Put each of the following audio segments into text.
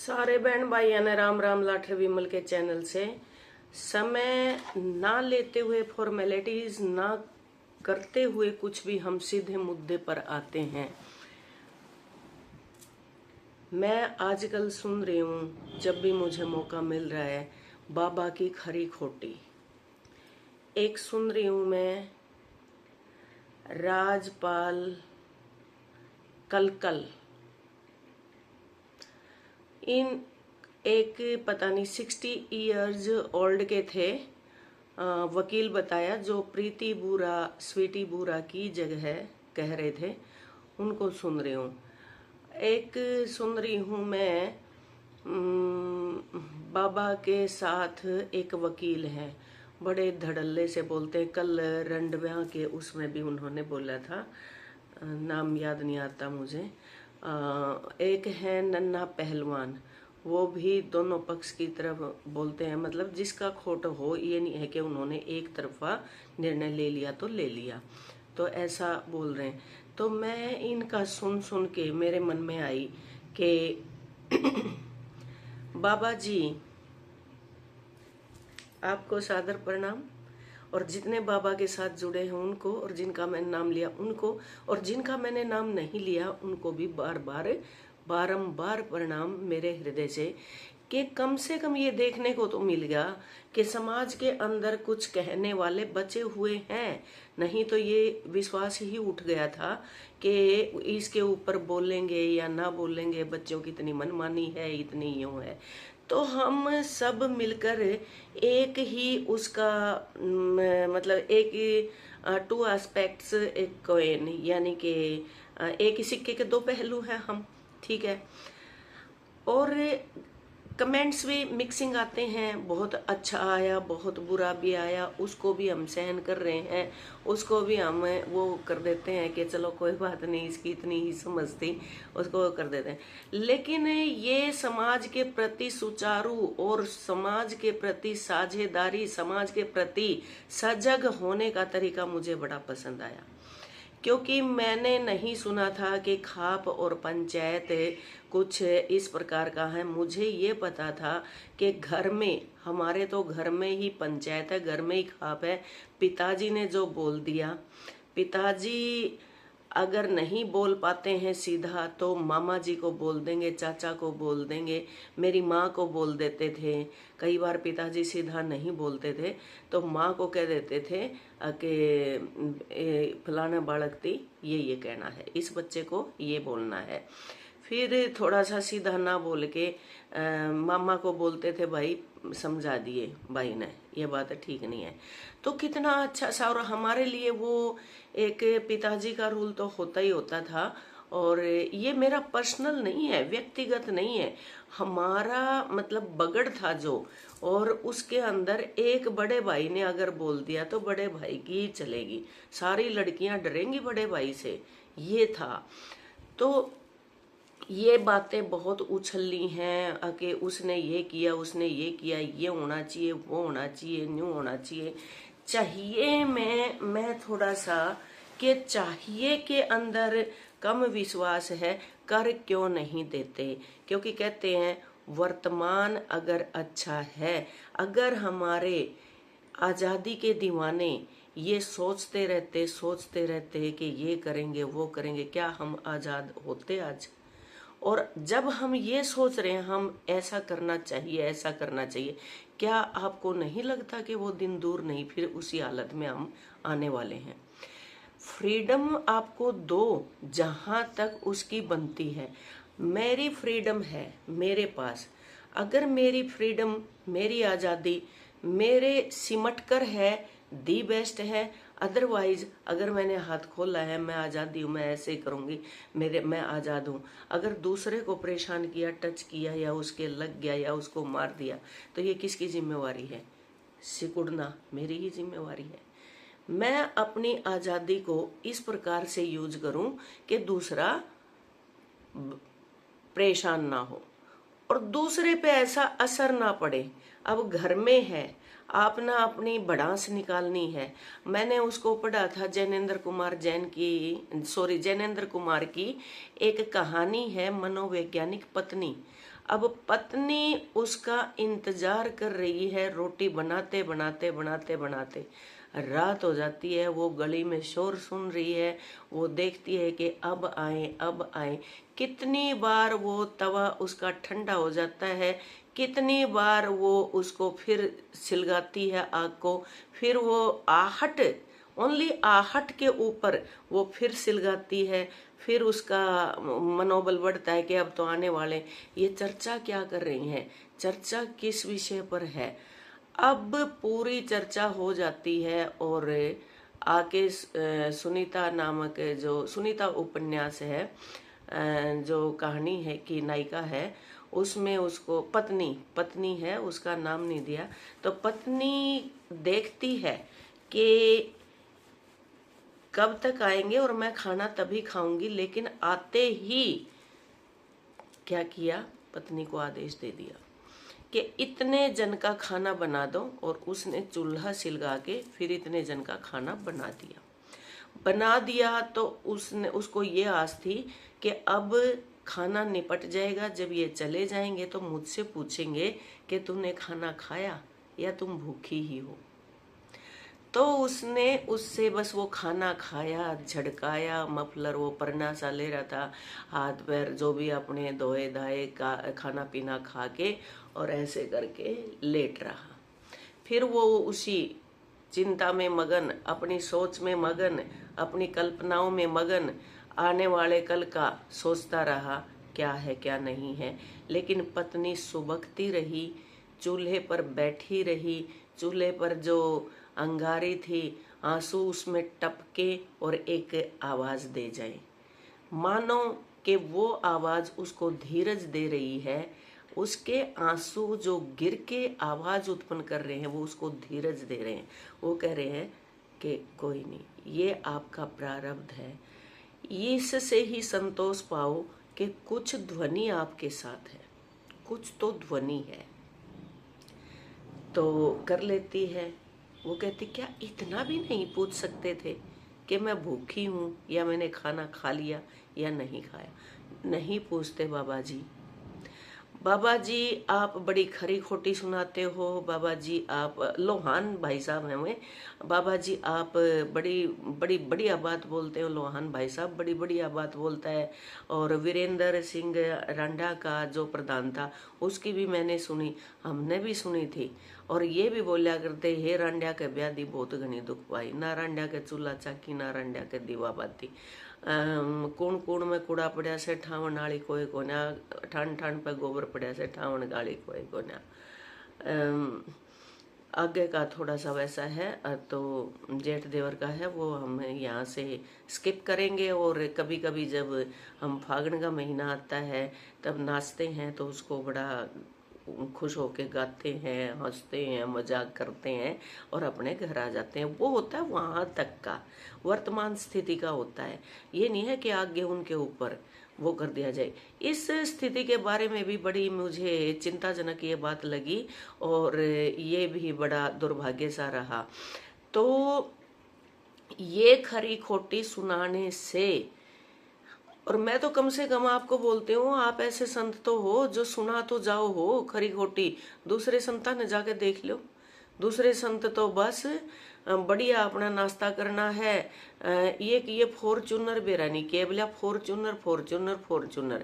सारे बहन भाई ने राम राम लाठर विमल के चैनल से समय ना लेते हुए फॉर्मेलिटीज ना करते हुए कुछ भी हम सीधे मुद्दे पर आते हैं। मैं आजकल सुन रही हूँ, जब भी मुझे मौका मिल रहा है, बाबा की खरी खोटी। एक सुन रही हूँ मैं राजपाल कलकल, इन एक पता नहीं 60 इयर्स ओल्ड के थे, वकील बताया, जो प्रीति बूरा स्वीटी बूरा की जगह कह रहे थे, उनको सुन रही हूँ। एक सुन रही हूँ मैं बाबा के साथ एक वकील है, बड़े धड़ल्ले से बोलते हैं। कल रंडव्या के उसमें भी उन्होंने बोला था, नाम याद नहीं आता मुझे। एक है नन्हा पहलवान, वो भी दोनों पक्ष की तरफ बोलते हैं। मतलब जिसका खोट हो, ये नहीं है कि उन्होंने एक तरफा निर्णय ले लिया तो ले लिया, तो ऐसा बोल रहे हैं। तो मैं इनका सुन सुन के मेरे मन में आई कि बाबा जी आपको सादर प्रणाम, और जितने बाबा के साथ जुड़े हैं उनको, और जिनका मैंने नाम लिया उनको, और जिनका मैंने नाम नहीं लिया उनको भी बार बार बारंबार प्रणाम मेरे हृदय से, कि कम से कम ये देखने को तो मिल गया कि समाज के अंदर कुछ कहने वाले बचे हुए हैं। नहीं तो ये विश्वास ही उठ गया था कि इसके ऊपर बोलेंगे या ना बोलेंगे, बच्चों की इतनी मनमानी है, इतनी यूं है। तो हम सब मिलकर एक ही उसका मतलब एक टू एस्पेक्ट्स एक कॉइन, यानी कि एक ही सिक्के के दो पहलू हैं हम, ठीक है। और कमेंट्स भी मिक्सिंग आते हैं, बहुत अच्छा आया, बहुत बुरा भी आया, उसको भी हम सहन कर रहे हैं, उसको भी हम वो कर देते हैं कि चलो कोई बात नहीं, इसकी इतनी ही समझ थी, उसको कर देते हैं। लेकिन ये समाज के प्रति सुचारू और समाज के प्रति साझेदारी, समाज के प्रति सजग होने का तरीका मुझे बड़ा पसंद आया, क्योंकि मैंने नहीं सुना था कि खाप और पंचायत कुछ इस प्रकार का है। मुझे ये पता था कि घर में, हमारे तो घर में ही पंचायत है, घर में ही खाप है। पिताजी ने जो बोल दिया, पिताजी अगर नहीं बोल पाते हैं सीधा तो मामा जी को बोल देंगे, चाचा को बोल देंगे, मेरी माँ को बोल देते थे। कई बार पिताजी सीधा नहीं बोलते थे तो माँ को कह देते थे कि फलाना बालक थी, ये कहना है, इस बच्चे को ये बोलना है। फिर थोड़ा सा सीधा ना बोल के मामा को बोलते थे, भाई समझा दिए भाई ने, ये बात ठीक नहीं है। तो कितना अच्छा सा, और हमारे लिए वो एक पिताजी का रूल तो होता ही होता था। और ये मेरा पर्सनल नहीं है, व्यक्तिगत नहीं है, हमारा मतलब बगड़ था जो, और उसके अंदर एक बड़े भाई ने अगर बोल दिया तो बड़े भाई की ही चलेगी, सारी लड़कियां डरेंगी बड़े भाई से, ये था। तो ये बातें बहुत उछली हैं कि उसने ये किया, उसने ये किया, ये होना चाहिए, वो होना चाहिए, न्यू होना चाहिए। चाहिए मैं थोड़ा सा कि चाहिए के अंदर कम विश्वास है, कर क्यों नहीं देते? क्योंकि कहते हैं वर्तमान अगर अच्छा है, अगर हमारे आजादी के दीवाने ये सोचते रहते कि ये करेंगे वो करेंगे, क्या हम आजाद होते आज? और जब हम ये सोच रहे हैं हम ऐसा करना चाहिए, ऐसा करना चाहिए, क्या आपको नहीं लगता कि वो दिन दूर नहीं, फिर उसी हालत में हम आने वाले हैं? फ्रीडम आपको दो जहां तक उसकी बनती है। मेरी फ्रीडम है मेरे पास, अगर मेरी फ्रीडम, मेरी आज़ादी मेरे सिमट कर है, दी बेस्ट है। अदरवाइज अगर मैंने हाथ खोला है, मैं आज़ादी हूँ, मैं ऐसे ही करूँगी, मैं आज़ाद हूँ। अगर दूसरे को परेशान किया, टच किया, या उसके लग गया, या उसको मार दिया, तो ये किसकी जिम्मेवारी है? सिकुड़ना मेरी ही जिम्मेवारी है। मैं अपनी आज़ादी को इस प्रकार से यूज करूं कि दूसरा परेशान ना हो और दूसरे पे ऐसा असर ना पड़े। अब घर में है, आप ना अपनी भड़ास निकालनी है। मैंने उसको पढ़ा था, जैनेन्द्र कुमार की एक कहानी है, मनोवैज्ञानिक पत्नी। अब पत्नी उसका इंतजार कर रही है, रोटी बनाते बनाते बनाते बनाते रात हो जाती है। वो गली में शोर सुन रही है, वो देखती है कि अब आए अब आए। कितनी बार वो तवा उसका ठंडा हो जाता है, कितनी बार वो उसको फिर सिलगाती है आग को, फिर वो आहट, ओनली आहट के ऊपर वो फिर सिलगाती है, फिर उसका मनोबल बढ़ता है कि अब तो आने वाले। ये चर्चा क्या कर रही हैं, चर्चा किस विषय पर है। अब पूरी चर्चा हो जाती है और आके सुनीता नामक जो सुनीता उपन्यास है, जो कहानी है की नायिका है, उसमें उसको पत्नी है, उसका नाम नहीं दिया, तो पत्नी देखती है कि कब तक आएंगे और मैं खाना तभी खाऊंगी, लेकिन आते ही क्या किया, पत्नी को आदेश दे दिया कि इतने जन का खाना बना दो, और उसने चूल्हा सिलगा के फिर इतने जन का खाना बना दिया। तो उसको ये आस थी कि अब खाना निपट जाएगा, जब ये चले जाएंगे तो मुझसे पूछेंगे कि तुमने खाना खाया या तुम भूखी ही हो। तो उसने उससे बस वो खाना खाया, झड़काया, मफलर वो परना सा ले रहा था, हाथ पैर जो भी अपने धोए धाए का खाना पीना खा के, और ऐसे करके लेट रहा। फिर वो उसी चिंता में मगन, अपनी सोच में मगन, अपनी कल्पनाओं में मगन, आने वाले कल का सोचता रहा, क्या है क्या नहीं है। लेकिन पत्नी सुबकती रही, चूल्हे पर बैठी रही, चूल्हे पर जो अंगारी थी, आंसू उसमें टपके और एक आवाज दे जाए, मानो कि वो आवाज उसको धीरज दे रही है। उसके आंसू जो गिर के आवाज उत्पन्न कर रहे हैं, वो उसको धीरज दे रहे हैं। वो कह रहे हैं कि कोई नहीं, ये आपका प्रारब्ध है, इससे ही संतोष पाओ कि कुछ ध्वनि आपके साथ है, कुछ तो ध्वनि है। तो कर लेती है। वो कहती, क्या इतना भी नहीं पूछ सकते थे कि मैं भूखी हूँ या मैंने खाना खा लिया या नहीं खाया? नहीं पूछते बाबा जी। बाबा जी आप बड़ी खरी खोटी सुनाते हो। बाबा जी आप, लोहान भाई साहब हैं वे, बाबा जी आप बड़ी बड़ी बढ़िया बात बोलते हो। लोहान भाई साहब बड़ी बढ़िया बात बोलता है। और वीरेंद्र सिंह रांडा का जो प्रधान था, उसकी भी मैंने सुनी, हमने भी सुनी थी। और ये भी बोलिया करते, हे रांडा के ब्यादी बहुत घनी दुख पाई, ना रांडा के चूल्हा चाकी, ना रांडा के दीवा बाती। कूण कूण में कूड़ा पड़ा से ठावन आली कोई कोन्या, ठान ठान पे गोबर पड़ा से ठावन गाली कोई कोन्या। आगे का थोड़ा सा वैसा है, तो जेठ देवर का है, वो हम यहाँ से स्किप करेंगे। और कभी कभी जब हम फागण का महीना आता है तब नाचते हैं, तो उसको बड़ा खुश होके गाते हैं, हंसते हैं, मजाक करते हैं और अपने घर आ जाते हैं। वो होता है वहां तक का, वर्तमान स्थिति का होता है। ये नहीं है कि आगे उनके ऊपर वो कर दिया जाए। इस स्थिति के बारे में भी बड़ी मुझे चिंताजनक ये बात लगी, और ये भी बड़ा दुर्भाग्य सा रहा। तो ये खरी खोटी सुनाने से, और मैं तो कम से कम आपको बोलती हूँ, आप ऐसे संत तो हो जो सुना तो जाओ हो खरी खोटी, दूसरे संता ने जाके देख लो। दूसरे संत तो बस बढ़िया अपना नाश्ता करना है, ये फॉर्चूनर बेरानी केवलिया फॉर्चूनर फॉर्चूनर फॉर्चूनर।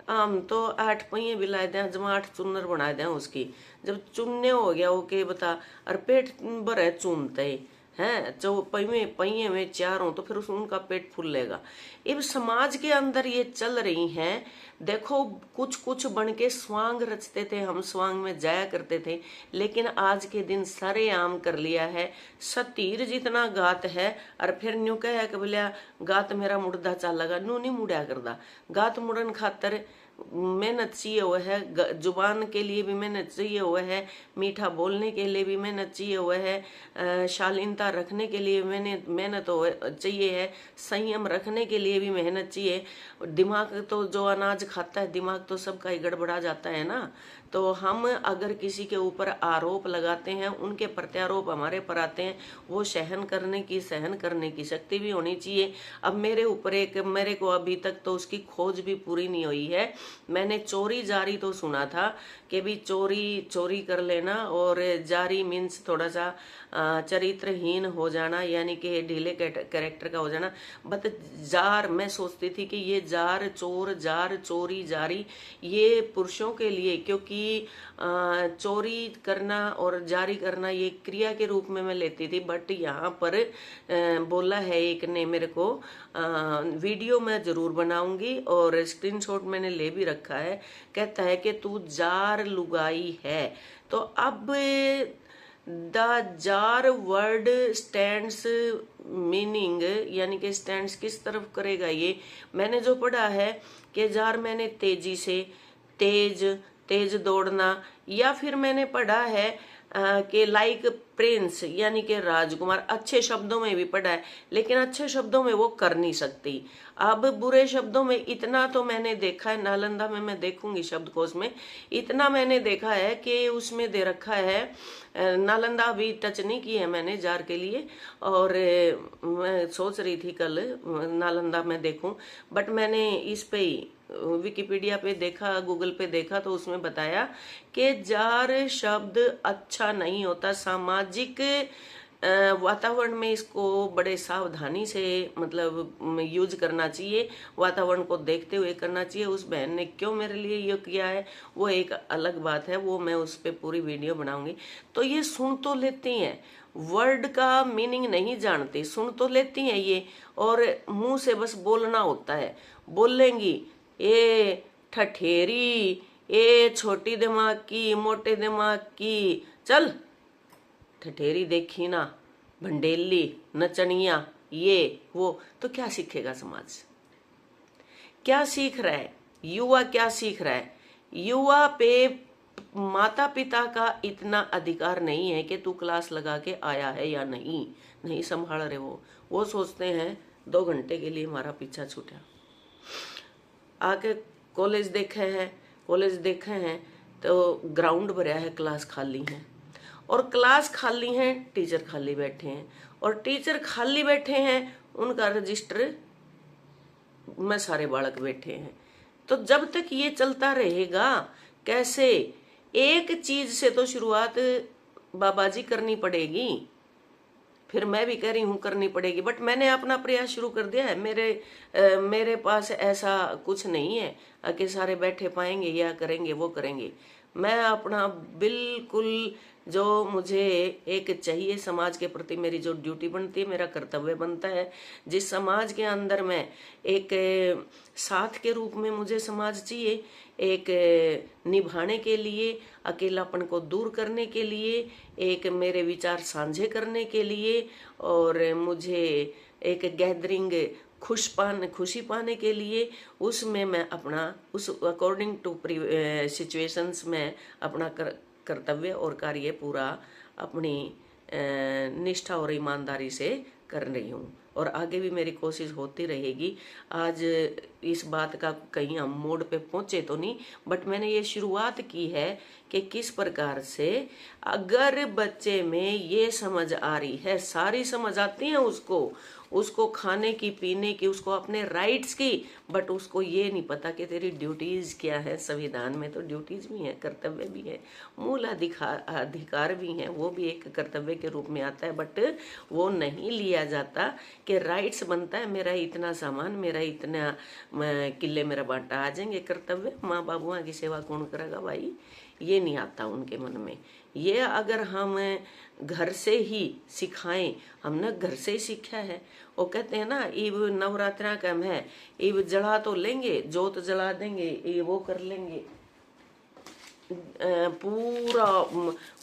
हम तो 8 पहिए भी लाए दें, जमा 8 चुनर बनाए दें उसकी। जब चुनने हो गया वो के बता, और पेट भर है चुनते हैं, जो पहिए में 4 हो तो फिर उनका पेट फूलेगा। अब समाज के अंदर ये चल रही हैं। देखो कुछ कुछ बन के स्वांग रचते थे, हम स्वांग में जाया करते थे, लेकिन आज के दिन सारे आम कर लिया है। सतीर जितना गात है, और फिर न्यू कह कि बोलिया गात मेरा मुड़दा चलेगा, नू नहीं मुड़िया करदा। गात मुड़न खातर मेहनत चाहिए हुआ है, जुबान के लिए भी मेहनत चाहिए हुआ है, मीठा बोलने के लिए भी मेहनत चाहिए हुआ है, शालीनता रखने के लिए मेहनत चाहिए है, संयम रखने के लिए भी मेहनत चाहिए। दिमाग तो जो अनाज खाता है, दिमाग तो सबका ही गड़बड़ा जाता है ना। तो हम अगर किसी के ऊपर आरोप लगाते हैं, उनके प्रत्यारोप हमारे पर आते हैं, वो सहन करने की शक्ति भी होनी चाहिए। अब मेरे ऊपर मेरे को अभी तक तो उसकी खोज भी पूरी नहीं हुई है मैंने चोरी जारी तो सुना था कि भी चोरी कर लेना, और जारी मीन्स थोड़ा सा चरित्रहीन हो जाना, यानी कि ढीले कैरेक्टर का हो जाना। बट जार, मैं सोचती थी कि ये जार, चोर, जार, चोरी, जारी ये पुरुषों के लिए, क्योंकि चोरी करना और जारी करना ये क्रिया के रूप में मैं लेती थी। बट यहाँ पर बोला है एक ने मेरे को, वीडियो मैं जरूर बनाऊंगी और स्क्रीनशॉट मैंने ले भी रखा है। कहता है कि तू जार लुगाई है। तो अब the jar word stands meaning, यानी कि स्टैंड्स किस तरफ करेगा ये मैंने जो पढ़ा है कि जार मैंने तेजी से, तेज दौड़ना, या फिर मैंने पढ़ा है कि लाइक प्रिंस यानी कि राजकुमार। अच्छे शब्दों में भी पढ़ा है, लेकिन अच्छे शब्दों में वो कर नहीं सकती। अब बुरे शब्दों में इतना तो मैंने देखा है, नालंदा में मैं देखूंगी शब्दकोश में, इतना मैंने देखा है कि उसमें दे रखा है, नालंदा अभी टच नहीं की है मैंने जार के लिए, और मैं सोच रही थी कल नालंदा में देखूं। बट मैंने इस पे ही विकिपीडिया पे देखा, गूगल पे देखा, तो उसमें बताया कि जार शब्द अच्छा नहीं होता। सामाजिक वातावरण में इसको बड़े सावधानी से मतलब यूज करना चाहिए, वातावरण को देखते हुए करना चाहिए। उस बहन ने क्यों मेरे लिए ये किया है वो एक अलग बात है, वो मैं उस पर पूरी वीडियो बनाऊंगी। तो ये सुन तो लेती हैं, वर्ड का मीनिंग नहीं जानती, सुन तो लेती हैं ये, और मुंह से बस बोलना होता है। बोलेंगी ए ठठेरी, ए छोटी दिमाग की, मोटे दिमाग की, चल ठठेरी देखी ना, भंडेली, नचनिया, ये वो। तो क्या सीखेगा समाज? क्या सीख रहा है युवा? क्या सीख रहा है युवा? पे माता पिता का इतना अधिकार नहीं है कि तू क्लास लगा के आया है या नहीं, नहीं संभाल रहे। वो सोचते हैं 2 घंटे के लिए हमारा पीछा छूटा। आके कॉलेज देखे हैं तो ग्राउंड भरा है, क्लास खाली है, और क्लास खाली है, टीचर खाली बैठे हैं, और टीचर खाली बैठे हैं, उनका रजिस्टर में सारे बालक बैठे हैं। तो जब तक ये चलता रहेगा कैसे? एक चीज से तो शुरुआत बाबाजी करनी पड़ेगी, फिर मैं भी कह रही हूँ करनी पड़ेगी। बट मैंने अपना प्रयास शुरू कर दिया है। मेरे पास ऐसा कुछ नहीं है कि सारे बैठे पाएंगे या करेंगे वो करेंगे। मैं अपना बिल्कुल जो मुझे एक चाहिए समाज के प्रति, मेरी जो ड्यूटी बनती है, मेरा कर्तव्य बनता है, जिस समाज के अंदर मैं एक साथ के रूप में मुझे समाज चाहिए, एक निभाने के लिए, अकेलापन को दूर करने के लिए, एक मेरे विचार साझे करने के लिए, और मुझे एक गैदरिंग खुशी पाने के लिए, उसमें मैं अपना उस अकॉर्डिंग टू सिचुएशंस में अपना कर्तव्य और कार्य पूरा अपनी निष्ठा और ईमानदारी से कर रही हूँ, और आगे भी मेरी कोशिश होती रहेगी। आज इस बात का कहीं हम मोड़ पे पहुंचे तो नहीं, बट मैंने ये शुरुआत की है कि किस प्रकार से अगर बच्चे में ये समझ आ रही है, सारी समझ आती है उसको खाने की, पीने की, उसको अपने राइट्स की, बट उसको ये नहीं पता कि तेरी ड्यूटीज क्या है। संविधान में तो ड्यूटीज भी है, कर्तव्य भी है, मूल अधिकार भी है, वो भी एक कर्तव्य के रूप में आता है, बट वो नहीं लिया जाता कि राइट्स बनता है मेरा इतना सामान, मेरा इतना किले मेरा बांटा आ जाएंगे, कर्तव्य माँ बाबुआ की सेवा कौन करेगा भाई, ये नहीं आता उनके मन में। ये अगर हम घर से ही सिखाएं, हमने घर से ही सीखा है। वो कहते हैं ना, ईब नवरात्रा कम है, ईब जला तो लेंगे, जोत जला देंगे, ये वो कर लेंगे, पूरा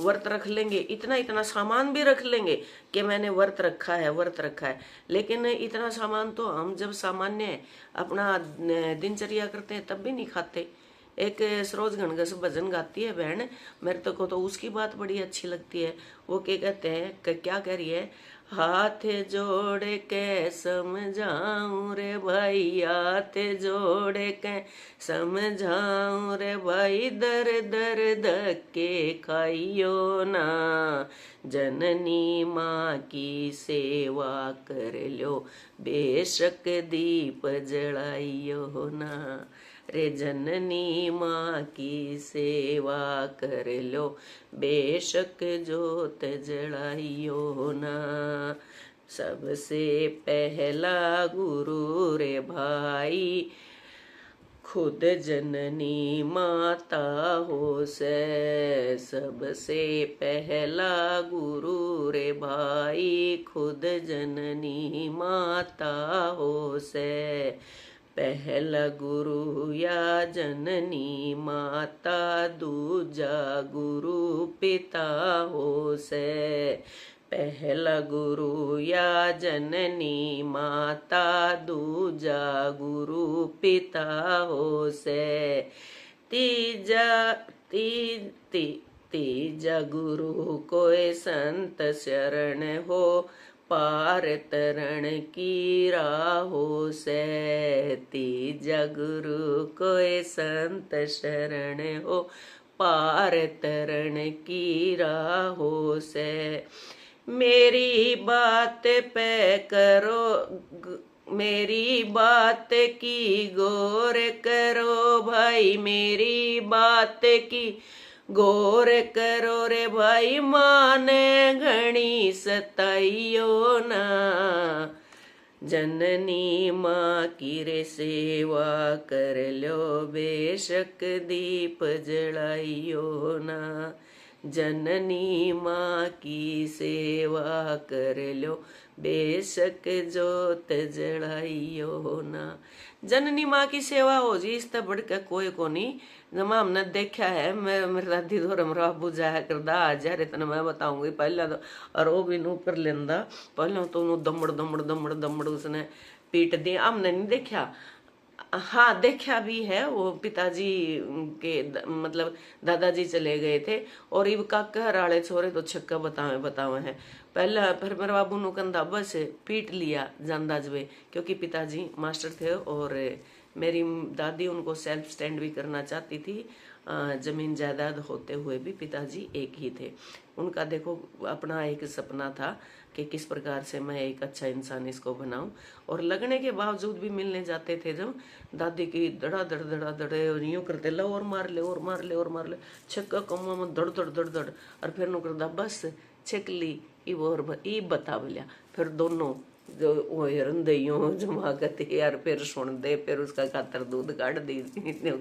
व्रत रख लेंगे, इतना इतना सामान भी रख लेंगे कि मैंने व्रत रखा है, लेकिन इतना सामान तो हम जब सामान्य अपना दिनचर्या करते हैं तब भी नहीं खाते। एक सरोज घनघस भजन गाती है बहन, मेरे को तो उसकी बात बड़ी अच्छी लगती है। वो कहते हैं, क्या कह रही है, हाथ जोड़ के समझाऊं रे भाई, हाथ जोड़ के समझाऊं रे भाई, दर दर धक्के खाइयो ना, जननी माँ की सेवा कर लो, बेशक दीप जलाइयो ना। रे जननी माँ की सेवा कर लो, बेशक जोत जलाइयो ना। सबसे पहला गुरु रे भाई, खुद जननी माता हो से। सबसे पहला गुरु रे भाई, खुद जननी माता हो से। पहला गुरु या जननी माता, दूजा गुरु पिता हो से। पहला गुरु या जननी माता, दूजा गुरु पिता हो से। तीजा गुरु कोई संत शरण हो, पार तरण की राहो से। तीजा गुरु कोई संत शरण हो, पार तरण की राहो से। मेरी बात पे करो, मेरी बात की गौर करो भाई, मेरी बात की गौर करो रे भाई, माने घणी सताइयो ना। जननी माँ की रे सेवा कर लो, बेशक दीप जलाइयो ना। जननी माँ की सेवा कर लो, बेशक जोत जलाइयो ना। जननी माँ की सेवा हो जी, इससे बढ़ के कोई को नहीं। जमा हमने देखा है, मैं मेरी दादी तो मेरा बाबू जाया करदा आ जा रे, तने मैं बताऊंगी पहले तो। और वो भी नू कर लेंदा, पहले तो नू दमड़ दमड़ दमड़ दमड़ उसने पीट दी। हमने नहीं देखा, हाँ देखा भी है। वो पिताजी के मतलब दादाजी चले गए थे, और इब काका राले छोरे तो छक्का बतावे बतावे हैं। पहला फिर मेरे बाबू नु कंधा बस पीट लिया जानदा जवे, क्योंकि पिताजी मास्टर थे और मेरी दादी उनको सेल्फ स्टैंड भी करना चाहती थी। जमीन जायदाद होते हुए भी पिताजी एक ही थे। उनका देखो अपना एक सपना था कि किस प्रकार से मैं एक अच्छा इंसान इसको बनाऊं, और लगने के बावजूद भी मिलने जाते थे जब, दादी की धड़ा धड़े और यूं करते, लो और मार ले और मार ले और मार ले, छक्का कमुआ में धड़ धड़ धड़ धड़, और फिर नु करदा बस छक ली इब और इब बता बोलिया। फिर दोनों जो वो रंदइयों जमा करते यार, फिर सुन दे, फिर उसका खातर दूध काट दी, नो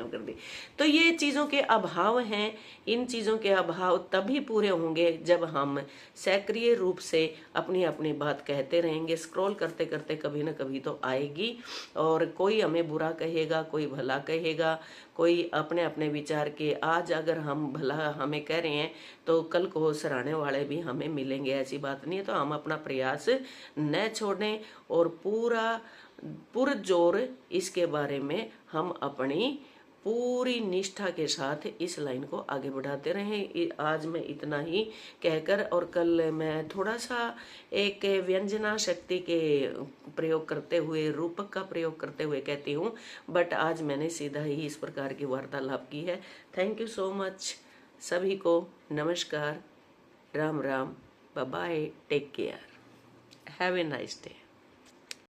कर दी। तो ये चीजों के अभाव हैं। इन चीजों के अभाव तभी पूरे होंगे जब हम सक्रिय रूप से अपनी अपनी बात कहते रहेंगे। स्क्रॉल करते करते कभी ना कभी तो आएगी, और कोई हमें बुरा कहेगा, कोई भला कहेगा, कोई अपने अपने विचार के। आज अगर हम भला हमें कह रहे हैं तो कल को सराहने वाले भी हमें मिलेंगे, ऐसी बात नहीं है। तो हम अपना प्रयास न छोड़ें, और पूरा पुरजोर इसके बारे में हम अपनी पूरी निष्ठा के साथ इस लाइन को आगे बढ़ाते रहें। आज मैं इतना ही कहकर, और कल मैं थोड़ा सा एक व्यंजना शक्ति के प्रयोग करते हुए, रूपक का प्रयोग करते हुए कहती हूँ, बट आज मैंने सीधा ही इस प्रकार की वार्तालाप की है। थैंक यू सो मच सभी को। नमस्कार, Ram Ram, bye bye, take care, have a nice day.